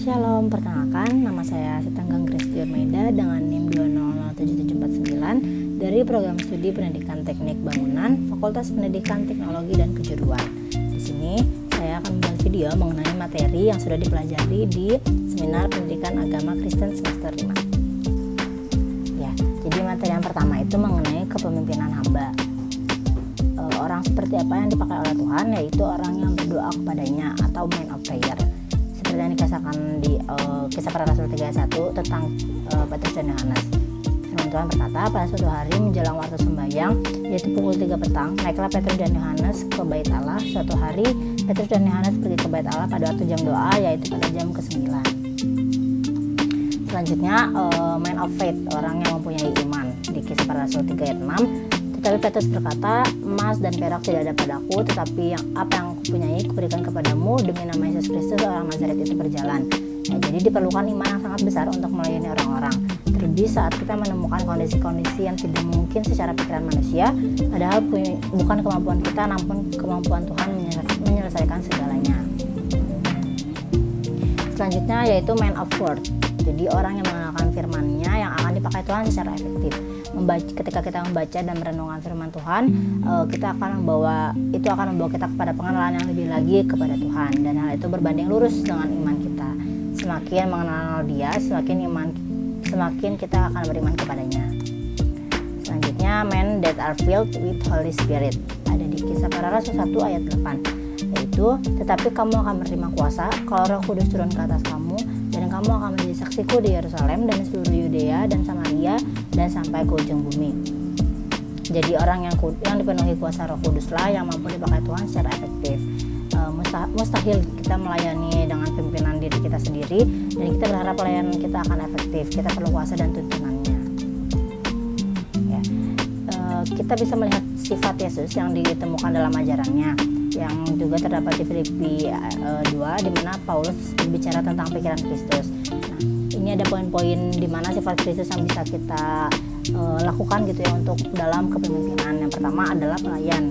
Shalom, perkenalkan nama saya Sitanggang Christian Maida dengan NIM 2007749 dari Program Studi Pendidikan Teknik Bangunan, Fakultas Pendidikan Teknologi dan Kejuruan. Di sini saya akan membuat video mengenai materi yang sudah dipelajari di Seminar Pendidikan Agama Kristen semester 5. Ya, jadi materi yang pertama itu mengenai kepemimpinan hamba. Orang seperti apa yang dipakai oleh Tuhan, yaitu orang yang berdoa kepadanya atau man of prayer. Seperti yang dikisahkan di Kisah Para Rasul 31 tentang Petrus dan Yohanes. Firman Tuhan berkata, pada suatu hari menjelang waktu sembahyang, yaitu pukul 3 petang, naiklah Petrus dan Yohanes ke bait Allah. Suatu hari Petrus dan Yohanes pergi ke bait Allah pada waktu jam doa, yaitu pada jam ke-9. Selanjutnya man of faith, orang yang mempunyai iman, di Kisah Para Rasul 3 ayat 6. Tetapi Petrus berkata, emas dan perak tidak ada padaku, tetapi apa yang kupunyai kuberikan kepadamu, demi nama Yesus Kristus orang Nazaret itu berjalan. Ya, jadi diperlukan iman yang sangat besar untuk melayani orang-orang. Terlebih saat kita menemukan kondisi-kondisi yang tidak mungkin secara pikiran manusia, padahal bukan kemampuan kita, namun kemampuan Tuhan menyelesaikan segalanya. Selanjutnya yaitu man of word. Jadi orang yang mengenalkan firman-Nya yang akan dipakai Tuhan secara efektif. Ketika kita membaca dan merenungkan firman Tuhan, kita akan membawa kita kepada pengenalan yang lebih lagi kepada Tuhan, dan hal itu berbanding lurus dengan iman kita. Semakin mengenal Dia, semakin kita akan beriman kepadanya. Selanjutnya, men that are filled with Holy Spirit. Ada di Kisah Para Rasul 1 ayat 8, yaitu, tetapi kamu akan menerima kuasa kalau Roh Kudus turun ke atas kamu, dan kamu akan menjadi saksiku di Yerusalem dan seluruh Yudea dan Samaria dan sampai ke ujung bumi. Jadi orang yang dipenuhi kuasa Roh Kudus lah yang mampu dipakai Tuhan secara efektif. Mustahil kita melayani dengan pimpinan diri kita sendiri, dan kita berharap pelayanan kita akan efektif. Kita perlu kuasa dan tuntunannya. Ya. Kita bisa melihat sifat Yesus yang ditemukan dalam ajarannya, yang juga terdapat di Filipi 2, di mana Paulus berbicara tentang pikiran Kristus. Nah, ini ada poin-poin di mana sifat Kristus yang bisa kita lakukan gitu ya untuk dalam kepemimpinan. Yang pertama adalah pelayan.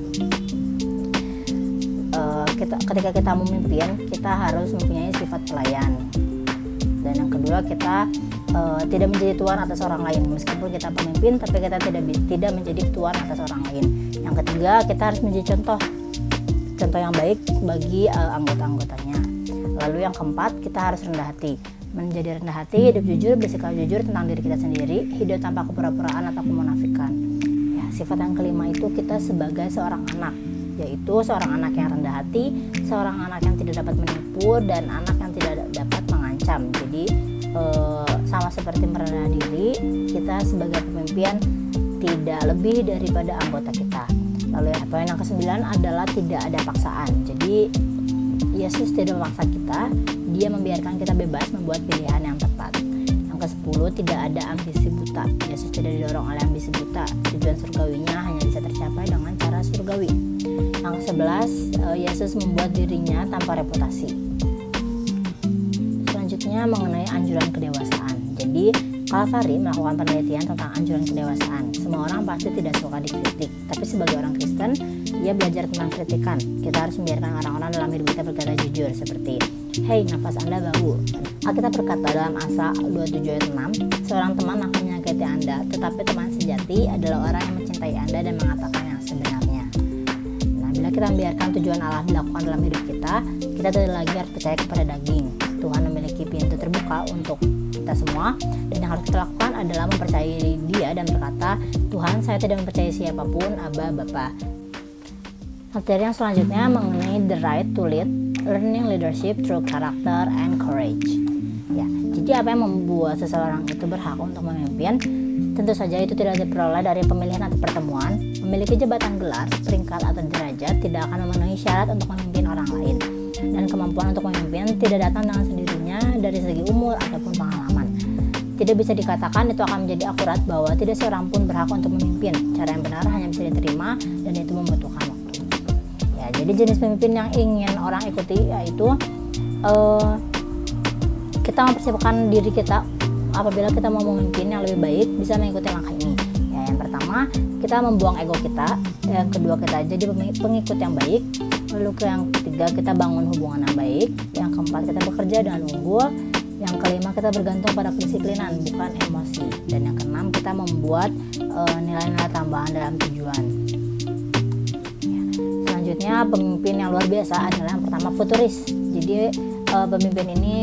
Ketika kita memimpin, kita harus mempunyai sifat pelayan. Dan yang kedua, kita tidak menjadi tuan atas orang lain. Meskipun kita pemimpin, tapi kita tidak menjadi tuan atas orang lain. Yang ketiga, kita harus menjadi contoh yang baik bagi anggota-anggotanya. Lalu yang keempat, kita harus rendah hati. Menjadi rendah hati, hidup jujur, bersikap jujur tentang diri kita sendiri, hidup tanpa kepura-puraan atau kemunafikan. Ya, sifat yang kelima itu kita sebagai seorang anak, yaitu seorang anak yang rendah hati, seorang anak yang tidak dapat menipu, dan anak yang tidak dapat mengancam. Jadi sama seperti merendah diri, kita sebagai pemimpin tidak lebih daripada anggota kita. Lalu poin yang ke-9 adalah tidak ada paksaan. Jadi Yesus tidak memaksa kita, Dia membiarkan kita bebas membuat pilihan yang tepat. Yang ke-10, tidak ada ambisi buta. Yesus tidak didorong oleh ambisi buta. Tujuan surgawinya hanya bisa tercapai dengan cara surgawi. Yang ke-11, Yesus membuat dirinya tanpa reputasi. Selanjutnya mengenai anjuran kedewasaan. Jadi Calvary melakukan penelitian tentang anjuran kedewasaan. Semua orang pasti tidak suka dikritik, tapi sebagai orang Kristen, dia belajar tentang kritikan. Kita harus membiarkan orang-orang dalam hidup kita berkata jujur, seperti, "Hei, nafas Anda bau." Alkitab berkata dalam Amsal 27 ayat 6, "Seorang teman akan menyakiti Anda, tetapi teman sejati adalah orang yang mencintai Anda dan mengatakan yang sebenarnya." Nah, bila kita membiarkan tujuan Allah dilakukan dalam hidup kita tidak lagi harus percaya kepada daging. Tuhan memiliki pintu terbuka untuk kita semua, dan yang harus kita lakukan adalah mempercayai Dia dan berkata, "Tuhan, saya tidak mempercayai siapapun, Aba, Bapa." Materi yang selanjutnya mengenai the right to lead, learning leadership through character and courage. Ya, jadi apa yang membuat seseorang itu berhak untuk memimpin? Tentu saja itu tidak diperoleh dari pemilihan atau pertemuan. Memiliki jabatan gelar, peringkat atau derajat tidak akan memenuhi syarat untuk memimpin orang lain. Dan kemampuan untuk memimpin tidak datang dengan sendirinya dari segi umur ataupun pengalaman. Tidak bisa dikatakan itu akan menjadi akurat bahwa tidak seorang pun berhak untuk memimpin. Cara yang benar hanya bisa diterima, dan itu membutuhkan waktu. Ya, jadi jenis pemimpin yang ingin orang ikuti yaitu kita mempersiapkan diri kita apabila kita mau memimpin yang lebih baik, bisa mengikuti langkah ini. Ya, yang pertama, kita membuang ego kita. Yang kedua, kita jadi pengikut yang baik. Lalu yang ketiga, kita bangun hubungan yang baik. Yang keempat, kita bekerja dengan unggul. Yang kelima, kita bergantung pada kedisiplinan bukan emosi. Dan yang keenam, kita membuat nilai-nilai tambahan dalam tujuan. Selanjutnya, pemimpin yang luar biasa adalah yang pertama, futuris. Jadi pemimpin ini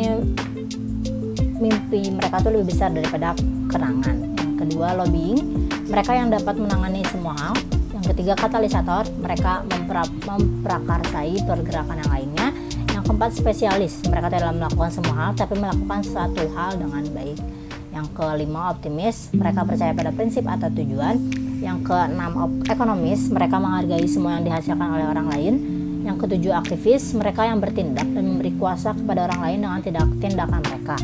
mimpi mereka tuh lebih besar daripada kenangan. Yang kedua, lobbying, mereka yang dapat menangani semua hal. Yang ketiga, katalisator, mereka memprakarsai pergerakan yang lainnya. Yang keempat, spesialis, mereka tidak melakukan semua hal tapi melakukan satu hal dengan baik. Yang kelima, optimis, mereka percaya pada prinsip atau tujuan. Yang keenam, ekonomis, mereka menghargai semua yang dihasilkan oleh orang lain. Yang ketujuh, aktivis, mereka yang bertindak dan memberi kuasa kepada orang lain dengan tindakan mereka.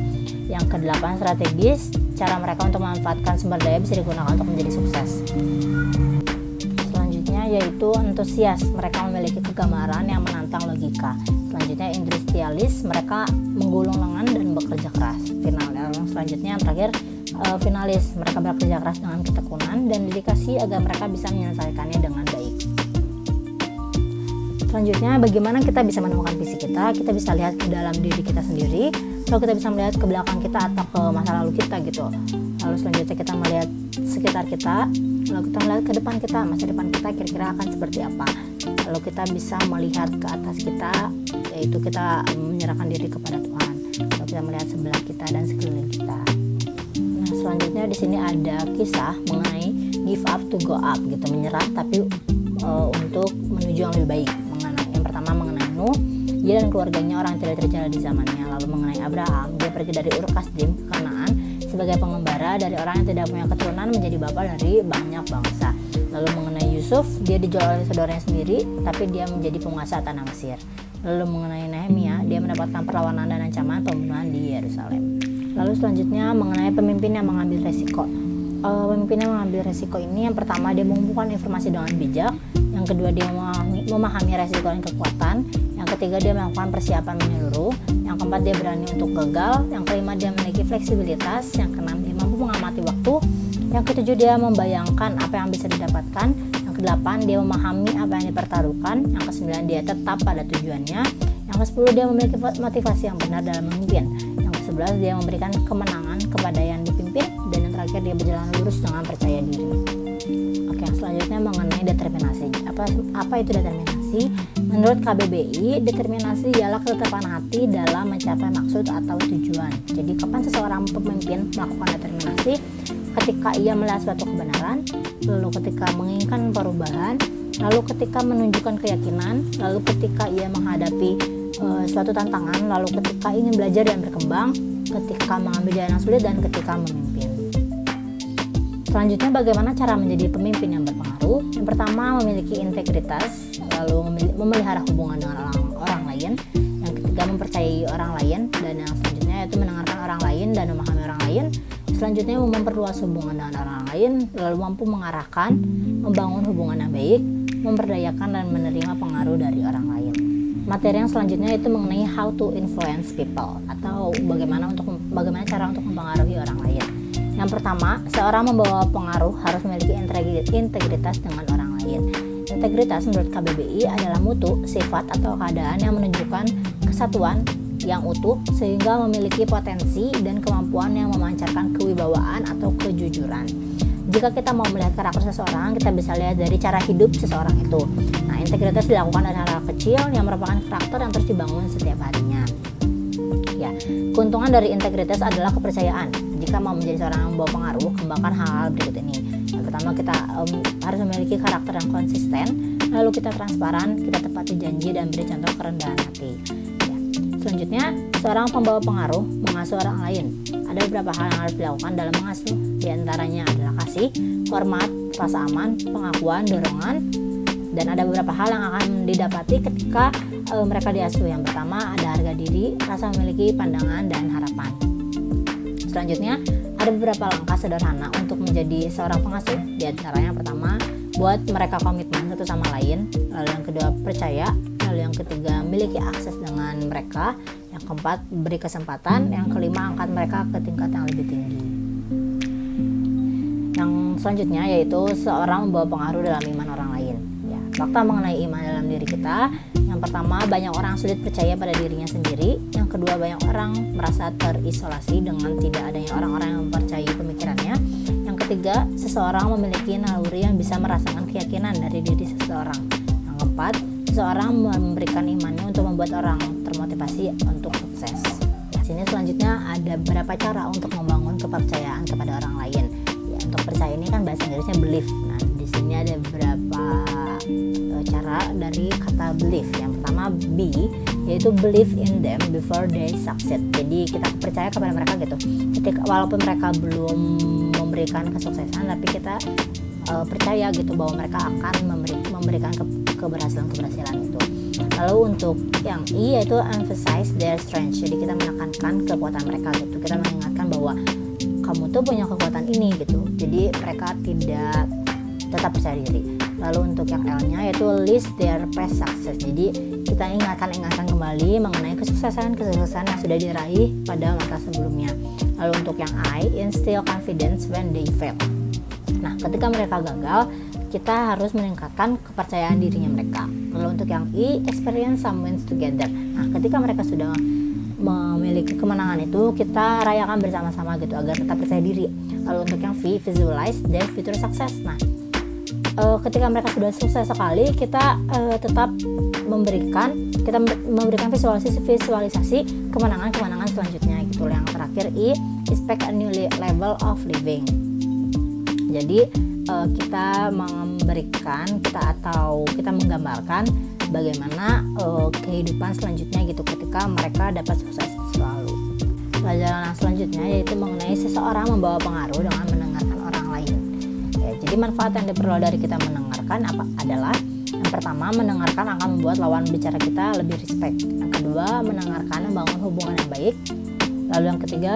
Yang kedelapan, strategis, cara mereka untuk memanfaatkan sumber daya bisa digunakan untuk menjadi sukses. Selanjutnya yaitu entusias, mereka memiliki kegemaran yang menantang logika. Selanjutnya, industrialis, mereka menggulung lengan dan bekerja keras. Selanjutnya yang terakhir, finalis, mereka bekerja keras dengan ketekunan dan dedikasi agar mereka bisa menyelesaikannya dengan baik. Selanjutnya, bagaimana kita bisa menemukan visi kita? Kita bisa lihat ke dalam diri kita sendiri, lalu kita bisa melihat ke belakang kita atau ke masa lalu kita gitu. Lalu selanjutnya kita melihat sekitar kita, lalu kita melihat ke depan kita, masa depan kita kira-kira akan seperti apa. Lalu kita bisa melihat ke atas kita, yaitu kita menyerahkan diri kepada Tuhan. Lalu kita melihat sebelah kita dan sekeliling kita. Nah, selanjutnya di sini ada kisah mengenai give up to go up gitu, menyerah tapi untuk menuju yang lebih baik. Yang pertama mengenai Nuh, dia dan keluarganya orang yang tidak terjadi di zamannya. Lalu mengenai Abraham, dia pergi dari Ur Kasdim ke Kanaan sebagai pengembara dari orang yang tidak punya keturunan menjadi bapa dari banyak bangsa. Lalu mengenai Yusuf, dia dijual oleh saudaranya sendiri tapi dia menjadi penguasa tanah Mesir. Lalu mengenai Nehemia, dia mendapatkan perlawanan dan ancaman pembunuhan di Yerusalem. Lalu selanjutnya mengenai pemimpin yang mengambil resiko. Pemimpin yang mengambil resiko ini, yang pertama dia mengumpulkan informasi dengan bijak, yang kedua dia memahami resiko dan kekuatan, yang ketiga dia melakukan persiapan menyeluruh, yang keempat dia berani untuk gagal, yang kelima dia memiliki fleksibilitas, yang keenam dia mampu mengamati waktu, yang ketujuh dia membayangkan apa yang bisa didapatkan, yang kedelapan dia memahami apa yang dipertaruhkan, yang kesembilan dia tetap pada tujuannya, yang kesepuluh dia memiliki motivasi yang benar dalam memimpin, yang ke-11 dia memberikan kemenangan kepada yang dipimpin, dan yang terakhir dia berjalan lurus dengan percaya diri. Oke, selanjutnya mengenai determinasi. Apa itu determinasi? Menurut KBBI, determinasi ialah ketetapan hati dalam mencapai maksud atau tujuan. Jadi kapan seseorang pemimpin melakukan determinasi? Ketika ia melihat suatu kebenaran, lalu ketika menginginkan perubahan, lalu ketika menunjukkan keyakinan, lalu ketika ia menghadapi suatu tantangan, lalu ketika ingin belajar dan berkembang, ketika mengambil jalan yang sulit, dan ketika memimpin. Selanjutnya, bagaimana cara menjadi pemimpin yang berpengaruh? Yang pertama, memiliki integritas, lalu memelihara hubungan dengan orang lain. Yang ketiga, mempercayai orang lain, dan yang selanjutnya yaitu mendengarkan orang lain dan memahami orang lain. Selanjutnya, memperluas hubungan dengan orang lain, lalu mampu mengarahkan, membangun hubungan yang baik, memberdayakan dan menerima pengaruh dari orang lain. Materi yang selanjutnya itu mengenai how to influence people, atau bagaimana cara untuk mempengaruhi orang lain. Yang pertama, seorang membawa pengaruh harus memiliki integritas dengan orang lain. Integritas menurut KBBI adalah mutu, sifat atau keadaan yang menunjukkan kesatuan yang utuh sehingga memiliki potensi dan kemampuan yang memancarkan kewibawaan atau kejujuran. Jika kita mau melihat karakter seseorang, kita bisa lihat dari cara hidup seseorang itu. Nah, integritas dilakukan dari hal kecil yang merupakan karakter yang terus dibangun setiap harinya. Ya, keuntungan dari integritas adalah kepercayaan. Jika mau menjadi seorang yang membawa pengaruh, kembangkan hal-hal berikut ini. Yang pertama, kita harus memiliki karakter yang konsisten, lalu kita transparan, kita tepati janji dan beri contoh kerendahan hati. Ya. Selanjutnya, seorang pembawa pengaruh mengasuh orang lain. Ada beberapa hal yang harus dilakukan dalam mengasuh. Di antaranya adalah kasih, hormat, rasa aman, pengakuan, dorongan, dan ada beberapa hal yang akan didapati ketika mereka diasuh. Yang pertama, ada harga diri, rasa memiliki pandangan dan harapan. Selanjutnya, ada beberapa langkah sederhana untuk menjadi seorang pengasuh. Di antaranya yang pertama, buat mereka komitmen satu sama lain. Lalu yang kedua, percaya. Lalu yang ketiga, miliki akses dengan mereka. Yang keempat, beri kesempatan. Yang kelima, angkat mereka ke tingkat yang lebih tinggi. Yang selanjutnya yaitu seorang membawa pengaruh dalam iman orang lain. Ya, fakta mengenai iman dalam diri kita. Yang pertama, banyak orang sulit percaya pada dirinya sendiri. Yang kedua, banyak orang merasa terisolasi dengan tidak adanya orang-orang yang mempercayai pemikirannya. Yang ketiga, seseorang memiliki naluri yang bisa merasakan keyakinan dari diri seseorang. Yang keempat, seseorang memberikan imannya untuk membuat orang termotivasi untuk sukses. Di sini selanjutnya ada beberapa cara untuk membangun kepercayaan kepada orang lain. Ya, untuk percaya ini kan bahasa Inggrisnya belief. Nah, di sini ada beberapa cara dari kata belief. Yang pertama B, yaitu believe in them before they succeed. Jadi kita percaya kepada mereka gitu. Ketika walaupun mereka belum memberikan kesuksesan, tapi kita percaya gitu bahwa mereka akan memberikan keberhasilan itu. Lalu untuk yang I, yaitu emphasize their strength. Jadi kita menekankan kekuatan mereka gitu. Kita mengingatkan bahwa kamu tuh punya kekuatan ini gitu. Jadi mereka tidak tetap percaya diri. Lalu untuk yang L-nya yaitu list their past success. Jadi kita ingatkan kembali mengenai kesuksesan yang sudah diraih pada masa sebelumnya. Lalu untuk yang I, instill confidence when they fail. Nah, ketika mereka gagal, kita harus meningkatkan kepercayaan dirinya mereka. Lalu untuk yang I, experience some wins together. Nah, ketika mereka sudah memiliki kemenangan itu, kita rayakan bersama-sama gitu agar tetap percaya diri. Lalu untuk yang V, visualize their future success. Nah, ketika mereka sudah sukses sekali, kita tetap memberikan visualisasi kemenangan selanjutnya gitu. Yang terakhir I, expect a new level of living. Jadi kita menggambarkan bagaimana kehidupan selanjutnya gitu ketika mereka dapat sukses selalu. Pelajaran selanjutnya yaitu mengenai seseorang membawa pengaruh dengan mendengarkan orang lain. Ya, jadi manfaat yang diperoleh dari kita mendengarkan adalah yang pertama, mendengarkan akan membuat lawan bicara kita lebih respect. Yang kedua, mendengarkan membangun hubungan yang baik. Lalu yang ketiga,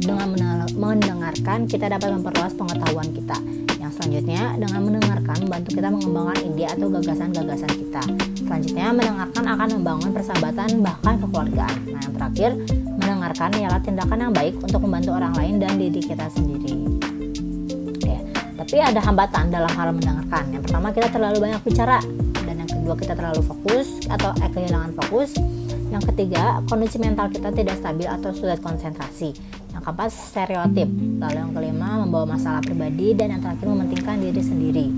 dengan mendengarkan kita dapat memperluas pengetahuan kita. Yang selanjutnya, dengan mendengarkan membantu kita mengembangkan ide atau gagasan-gagasan kita. Selanjutnya, mendengarkan akan membangun persahabatan bahkan kekeluargaan. Nah, yang terakhir, mendengarkan ialah tindakan yang baik untuk membantu orang lain dan diri kita sendiri. Oke, tapi ada hambatan dalam hal mendengarkan. Yang pertama, kita terlalu banyak bicara, dan yang kedua, kita terlalu fokus atau kehilangan fokus. Yang ketiga, kondisi mental kita tidak stabil atau sulit konsentrasi. Yang keempat, stereotip. Lalu yang kelima, membawa masalah pribadi, dan yang terakhir, mementingkan diri sendiri.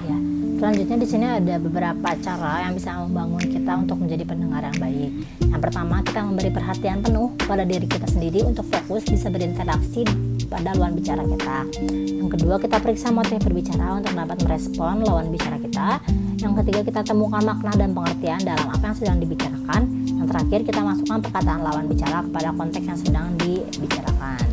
Ya, selanjutnya di sini ada beberapa cara yang bisa membangun kita untuk menjadi pendengar yang baik. Yang pertama, kita memberi perhatian penuh pada diri kita sendiri untuk fokus bisa berinteraksi pada lawan bicara kita. Yang kedua, kita periksa motif berbicara untuk dapat merespon lawan bicara kita. Yang ketiga, kita temukan makna dan pengertian dalam apa yang sedang dibicarakan. Yang terakhir, kita masukkan perkataan lawan bicara kepada konteks yang sedang dibicarakan.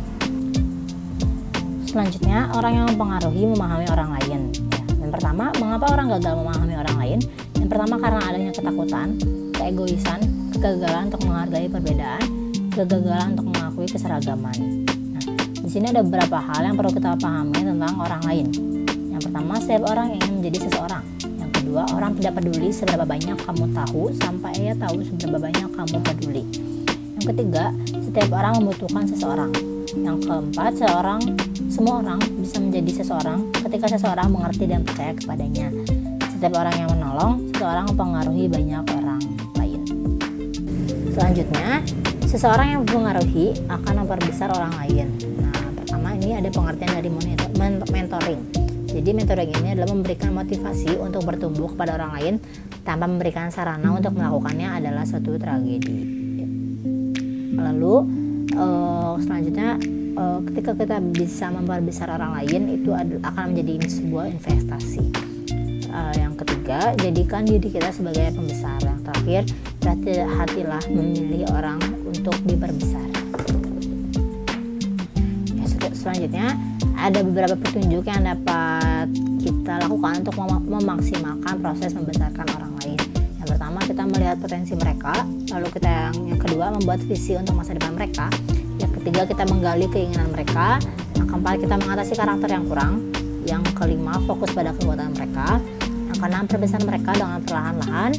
Selanjutnya, orang yang mempengaruhi memahami orang lain. Yang pertama, mengapa orang gagal memahami orang lain? Yang pertama, karena adanya ketakutan, keegoisan, kegagalan untuk menghargai perbedaan, kegagalan untuk mengakui keseragaman. Nah, di sini ada beberapa hal yang perlu kita pahami tentang orang lain. Yang pertama, setiap orang ingin menjadi seseorang. Kedua, orang tidak peduli seberapa banyak kamu tahu sampai ia tahu seberapa banyak kamu peduli. Yang ketiga, setiap orang membutuhkan seseorang. Yang keempat, semua orang bisa menjadi seseorang ketika seseorang mengerti dan percaya kepadanya. Setiap orang yang menolong, seseorang mempengaruhi banyak orang lain. Selanjutnya, seseorang yang mempengaruhi akan memperbesar orang lain. Nah, pertama ini ada pengertian dari mentoring. Jadi mentoring ini adalah memberikan motivasi untuk bertumbuh kepada orang lain tanpa memberikan sarana untuk melakukannya adalah suatu tragedi. Lalu selanjutnya ketika kita bisa memperbesar orang lain itu akan menjadi sebuah investasi. Yang ketiga, jadikan diri kita sebagai pembesar. Yang terakhir, berhati-hatilah memilih orang untuk diperbesar. Selanjutnya ada beberapa petunjuk yang dapat kita lakukan untuk memaksimalkan proses membesarkan orang lain. Yang pertama, kita melihat potensi mereka. Lalu yang kedua, membuat visi untuk masa depan mereka. Yang ketiga, kita menggali keinginan mereka. Yang keempat, kita mengatasi karakter yang kurang. Yang kelima, fokus pada kekuatan mereka. Yang keenam, perbesar mereka dengan perlahan-lahan.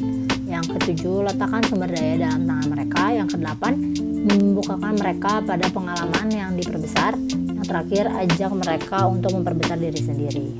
Yang ketujuh, letakkan sumber daya dalam tangan mereka. Yang kedelapan, membukakan mereka pada pengalaman yang diperbesar. Yang terakhir, ajak mereka untuk memperbesar diri sendiri.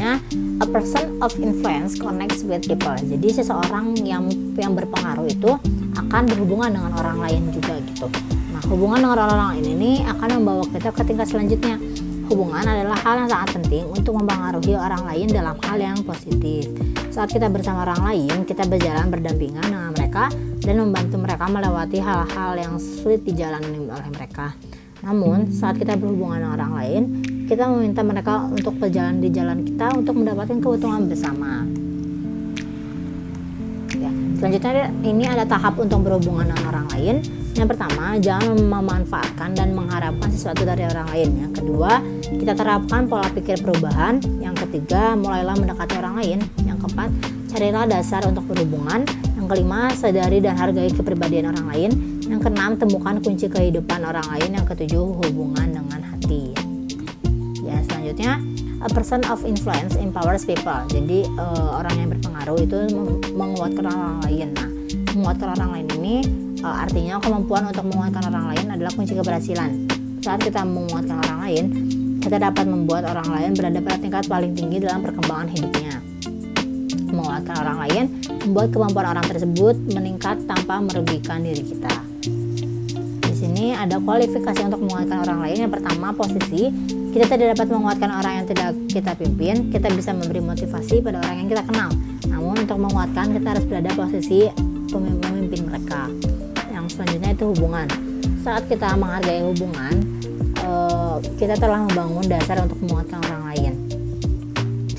selanjutnya, a person of influence connects with people. Jadi seseorang yang berpengaruh itu akan berhubungan dengan orang lain juga gitu. Nah, hubungan dengan orang lain ini akan membawa kita ke tingkat selanjutnya. Hubungan adalah hal yang sangat penting untuk mempengaruhi orang lain dalam hal yang positif. Saat kita bersama orang lain, kita berjalan berdampingan dengan mereka dan membantu mereka melewati hal-hal yang sulit dijalani oleh mereka. Namun, saat kita berhubungan dengan orang lain, kita meminta mereka untuk berjalan di jalan kita untuk mendapatkan keuntungan bersama. Ya, selanjutnya ini ada tahap untuk berhubungan dengan orang lain. Yang pertama, jangan memanfaatkan dan mengharapkan sesuatu dari orang lain. Yang kedua, kita terapkan pola pikir perubahan. Yang ketiga, mulailah mendekati orang lain. Yang keempat, carilah dasar untuk berhubungan. Yang kelima, sadari dan hargai kepribadian orang lain. Yang keenam, temukan kunci kehidupan orang lain. Yang ketujuh, hubungan dengan hati. Ya, selanjutnya, a person of influence empowers people. Jadi orang yang berpengaruh itu menguatkan orang lain. Nah, menguatkan orang lain ini artinya kemampuan untuk menguatkan orang lain adalah kunci keberhasilan. Saat kita menguatkan orang lain, kita dapat membuat orang lain berada pada tingkat paling tinggi dalam perkembangan hidupnya. Menguatkan orang lain membuat kemampuan orang tersebut meningkat tanpa merugikan diri kita. Di sini ada kualifikasi untuk menguatkan orang lain. Yang pertama, posisi. Kita tidak dapat menguatkan orang yang tidak kita pimpin. Kita bisa memberi motivasi pada orang yang kita kenal. Namun untuk menguatkan, kita harus berada posisi pemimpin mereka. Yang selanjutnya itu hubungan. Saat kita menghargai hubungan, kita telah membangun dasar untuk menguatkan orang lain.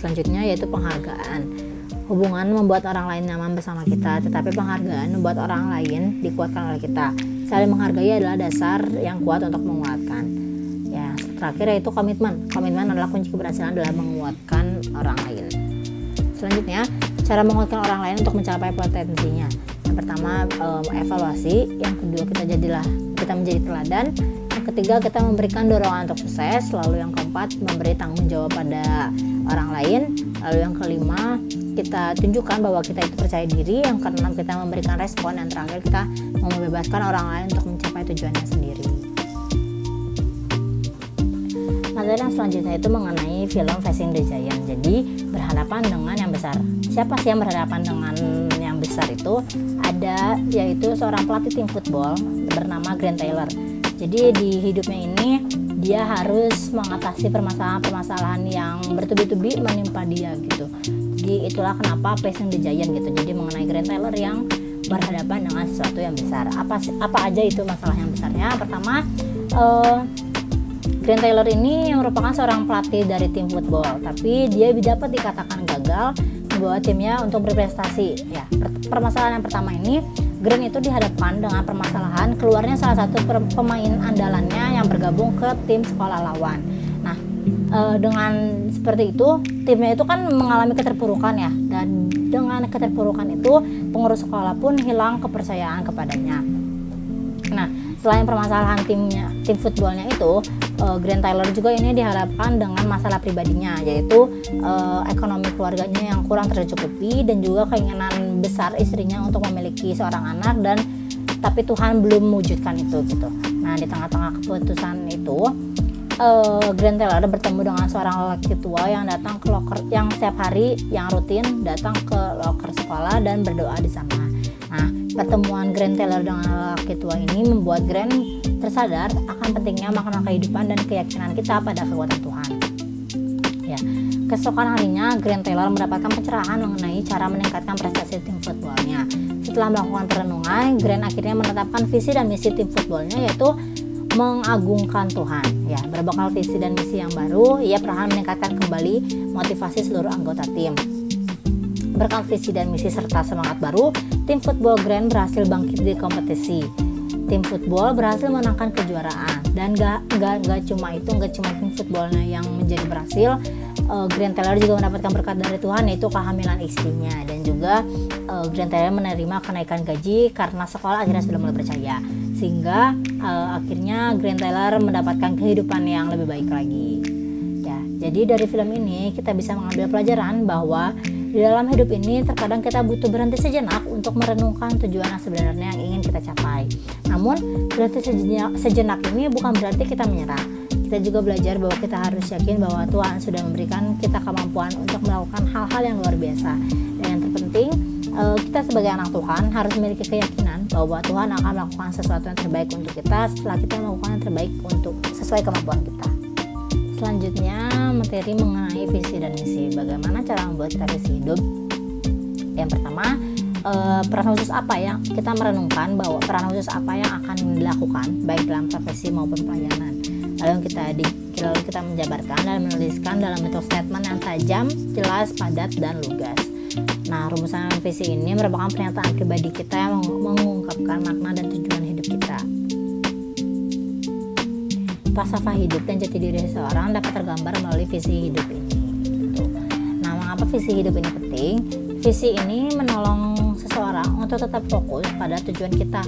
Selanjutnya yaitu penghargaan. Hubungan membuat orang lain nyaman bersama kita, tetapi penghargaan membuat orang lain dikuatkan oleh kita. Saling menghargai adalah dasar yang kuat untuk menguatkan. Ya, terakhir yaitu komitmen. Komitmen adalah kunci keberhasilan dalam menguatkan orang lain. Selanjutnya, cara menguatkan orang lain untuk mencapai potensinya. Yang pertama, evaluasi. Yang kedua, kita menjadi teladan. Yang ketiga, kita memberikan dorongan untuk sukses. Lalu yang keempat, memberi tanggung jawab pada orang lain. Lalu yang kelima, kita tunjukkan bahwa kita itu percaya diri. Yang keenam, kita memberikan respon. Yang terakhir, kita membebaskan orang lain untuk mencapai tujuannya sendiri. Materi yang selanjutnya itu mengenai film Facing the Giant. Jadi berhadapan dengan yang besar. Siapa sih yang berhadapan dengan yang besar itu? Ada yaitu seorang pelatih tim football bernama Grant Taylor. Jadi di hidupnya ini dia harus mengatasi permasalahan-permasalahan yang bertubi-tubi menimpa dia gitu. Jadi itulah kenapa Facing the Giant gitu. Jadi mengenai Grant Taylor yang berhadapan dengan sesuatu yang besar. Apa aja itu masalah yang besarnya? Pertama, Grant Taylor ini yang merupakan seorang pelatih dari tim football, tapi dia dapat dikatakan gagal membawa timnya untuk berprestasi. Ya, permasalahan yang pertama ini, Grant itu dihadapkan dengan permasalahan keluarnya salah satu pemain andalannya yang bergabung ke tim sekolah lawan. Nah, dengan seperti itu, timnya itu kan mengalami keterpurukan ya, dan dengan keterpurukan itu pengurus sekolah pun hilang kepercayaan kepadanya. Nah, selain permasalahan tim footballnya itu, Grant Taylor juga ini dihadapkan dengan masalah pribadinya, yaitu ekonomi keluarganya yang kurang tercukupi dan juga keinginan besar istrinya untuk memiliki seorang anak, dan tapi Tuhan belum mewujudkan itu gitu. Nah, di tengah-tengah keputusan itu, Grant Taylor bertemu dengan seorang lelaki tua yang datang ke loker, yang setiap hari yang rutin datang ke loker sekolah dan berdoa di sana. Nah, pertemuan Grant Taylor dengan lelaki tua ini membuat Grant tersadar akan pentingnya makna kehidupan dan keyakinan kita pada kekuatan Tuhan. Ya, keesokan harinya Grant Taylor mendapatkan pencerahan mengenai cara meningkatkan prestasi tim footballnya. Setelah melakukan perenungan, Grant akhirnya menetapkan visi dan misi tim footballnya, yaitu mengagungkan Tuhan. Ya, berbekal visi dan misi yang baru, ia perlahan meningkatkan kembali motivasi seluruh anggota tim. Berkat visi dan misi serta semangat baru, tim football Grant berhasil bangkit di kompetisi. Tim football berhasil menangkan kejuaraan, dan gak cuma tim footballnya yang menjadi berhasil. Grant Taylor juga mendapatkan berkat dari Tuhan, yaitu kehamilan istrinya, dan juga Grant Taylor menerima kenaikan gaji karena sekolah akhirnya sudah mulai percaya, sehingga akhirnya Grant Taylor mendapatkan kehidupan yang lebih baik lagi. Ya, jadi dari film ini kita bisa mengambil pelajaran bahwa di dalam hidup ini terkadang kita butuh berhenti sejenak untuk merenungkan tujuan yang sebenarnya yang ingin kita capai. Namun berhenti sejenak ini bukan berarti kita menyerah. Kita juga belajar bahwa kita harus yakin bahwa Tuhan sudah memberikan kita kemampuan untuk melakukan hal-hal yang luar biasa. Dan yang terpenting, kita sebagai anak Tuhan harus memiliki keyakinan bahwa Tuhan akan melakukan sesuatu yang terbaik untuk kita setelah kita melakukan yang terbaik untuk sesuai kemampuan kita. Selanjutnya, materi mengenai visi dan misi. Bagaimana cara membuat kita visi hidup? Yang pertama, peran khusus apa yang kita merenungkan bahwa peran khusus apa yang akan dilakukan baik dalam profesi maupun pelayanan. Lalu kita menjabarkan dan menuliskan dalam bentuk statement yang tajam, jelas, padat, dan lugas. Nah, rumusan visi ini merupakan pernyataan pribadi kita yang mengungkapkan makna dan tujuan hidup kita. Falsafah hidup dan jati diri seseorang dapat tergambar melalui visi hidup ini. Nah, mengapa visi hidup ini penting? Visi ini menolong seseorang untuk tetap fokus pada tujuan kita.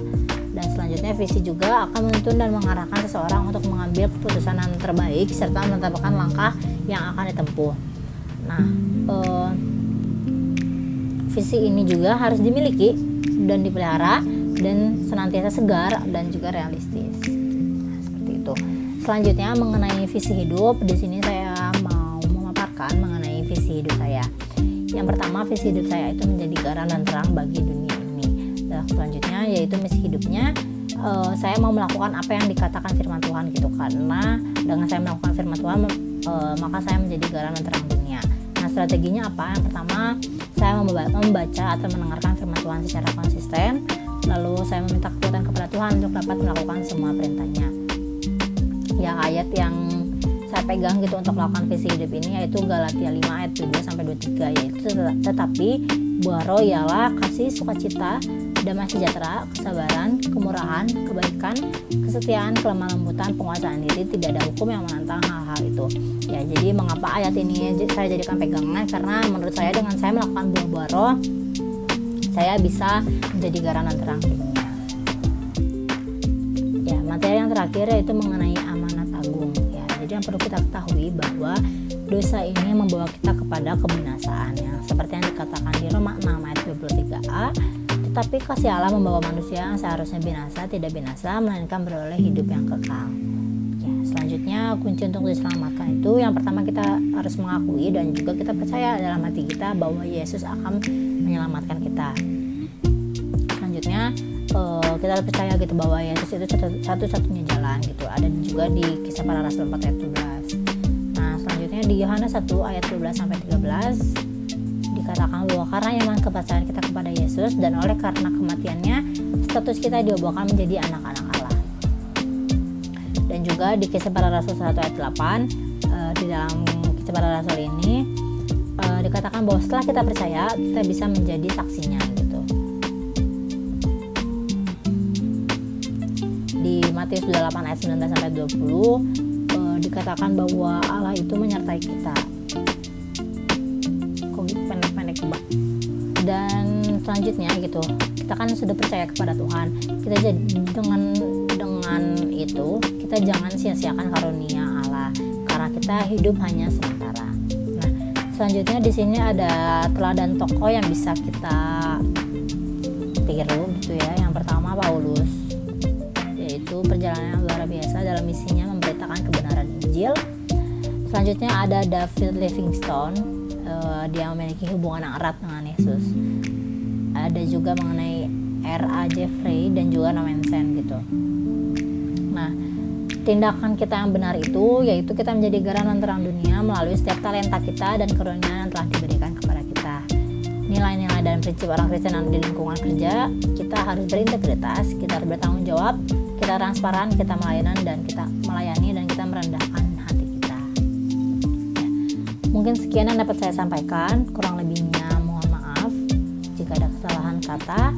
Dan selanjutnya visi juga akan menuntun dan mengarahkan seseorang untuk mengambil keputusan yang terbaik serta menetapkan langkah yang akan ditempuh. Nah, visi ini juga harus dimiliki dan dipelihara dan senantiasa segar dan juga realistis. Nah, seperti itu. Selanjutnya mengenai visi hidup, di sini saya mau memaparkan mengenai visi hidup saya. Yang pertama, visi hidup saya itu menjadi garam dan terang bagi dunia ini. Dan selanjutnya yaitu misi hidupnya, saya mau melakukan apa yang dikatakan firman Tuhan gitu, karena dengan saya melakukan firman Tuhan maka saya menjadi garam dan terang dunia. Nah, strateginya apa? Yang pertama, saya membaca atau mendengarkan firman Tuhan secara konsisten. Lalu saya meminta kekuatan kepada Tuhan untuk dapat melakukan semua perintahnya. Yang ayat yang saya pegang gitu untuk melakukan visi hidup ini yaitu Galatia 5 ayat 2-23, yaitu tetapi buah roh ialah kasih, sukacita, damai sejahtera, kesabaran, kemurahan, kebaikan, kesetiaan, kelemah lembutan, penguasaan diri. Tidak ada hukum yang menantang hal-hal itu. Ya, jadi mengapa ayat ini saya jadikan pegangan? Karena menurut saya dengan saya melakukan buah-buah roh, saya bisa menjadi garam dan terang dunia. Ya, materi yang terakhir yaitu mengenai amanat agung. Ya, jadi yang perlu kita ketahui bahwa dosa ini membawa kita kepada kebinasaan, ya, seperti yang dikatakan di Roma 6 ayat 23a. Tetapi kasih Allah membawa manusia yang seharusnya binasa tidak binasa, melainkan beroleh hidup yang kekal. Ya, selanjutnya kunci untuk diselamatkan itu yang pertama kita harus mengakui dan juga kita percaya dalam hati kita bahwa Yesus akan menyelamatkan kita. Selanjutnya kita harus percaya gitu bahwa Yesus itu satu-satunya jalan gitu. Ada juga di Kisah Para Rasul 4 ayat 12. Nah, selanjutnya di Yohanes 1 ayat 12-13 dikatakan bahwa karena iman kepercayaan kita kepada Yesus dan oleh karena kematiannya status kita diubahkan menjadi anak-anak Allah. Dan juga di Kisah Para Rasul 1 ayat 8 di dalam Kisah Para Rasul ini dikatakan bahwa setelah kita percaya kita bisa menjadi saksinya gitu. Di Matius 8 ayat 19-20 dikatakan bahwa Allah itu menyertai kita. Pendek-pendek Mbak. Dan selanjutnya gitu, kita kan sudah percaya kepada Tuhan. Kita jadi dengan itu kita jangan sia-siakan karunia Allah karena kita hidup hanya sementara. Nah, selanjutnya di sini ada teladan tokoh yang bisa kita tiru gitu ya. Yang pertama Paulus, yaitu perjalanan yang luar biasa dalam misinya memberitakan kebenaran Injil. Selanjutnya ada David Livingstone, dia memiliki hubungan yang erat dengan Yesus. Ada juga mengenai R.A. Jeffrey dan juga Norman Sen gitu. Nah, tindakan kita yang benar itu yaitu kita menjadi garam dan terang dunia melalui setiap talenta kita dan karunia yang telah diberikan kepada kita. Nilai-nilai dan prinsip orang Kristen di lingkungan kerja, kita harus berintegritas, kita harus bertanggung jawab, kita transparan, kita melayani dan kita merendahkan hati kita. Ya, mungkin sekian yang dapat saya sampaikan, kurang lebihnya mohon maaf jika ada kesalahan kata.